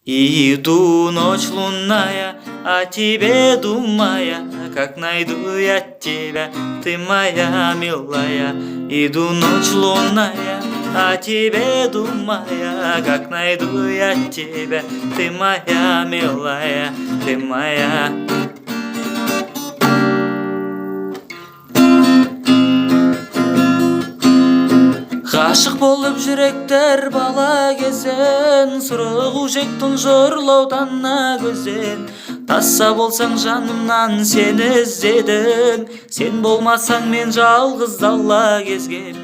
Иду ночь лунная, о тебе думая, как найду я тебя, ты моя милая. Иду ночь лунная, о тебе думая, как найду я тебя, ты моя милая, ты моя. Ғашық болып жүректер бала кезен, сұрық жек тұнжырлаудан көзен. Тасса болсаң жанымнан сені іздедім, сен болмасаң мен жалғыз дала кезгем.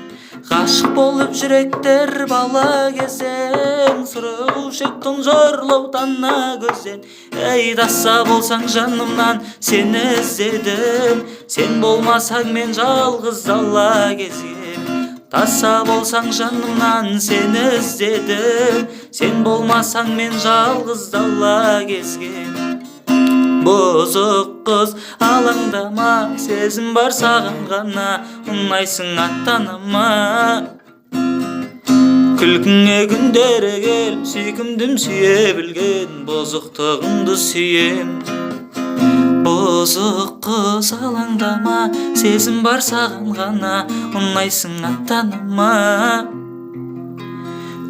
Ғашық болып жүректер бала кезен, сұрық жек тұнжырлаудан көзен. Ей, тасса болсаң жанымнан сені іздедім, сен болмасаң мен жалғыз дала кезгем. Тасса болсаң жанымнан сені іздедім, сен болмасаң мен жалғыз дала кезгем. Бұзық қыз алаңдама, сезім бар саған ғана, ұнайсың аттанама. Күлкіңе күндері кел, сүйкімдім сүйе білген, бұзықтығыңды сүйем. Бұзық қыз алаңдама, сезім бар саған ғана, ұнайсың аттанама.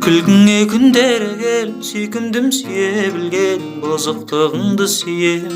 Күлкіңе күндері кел, сүйкімдім сүйе білген, бұзықтығыңды сүйем.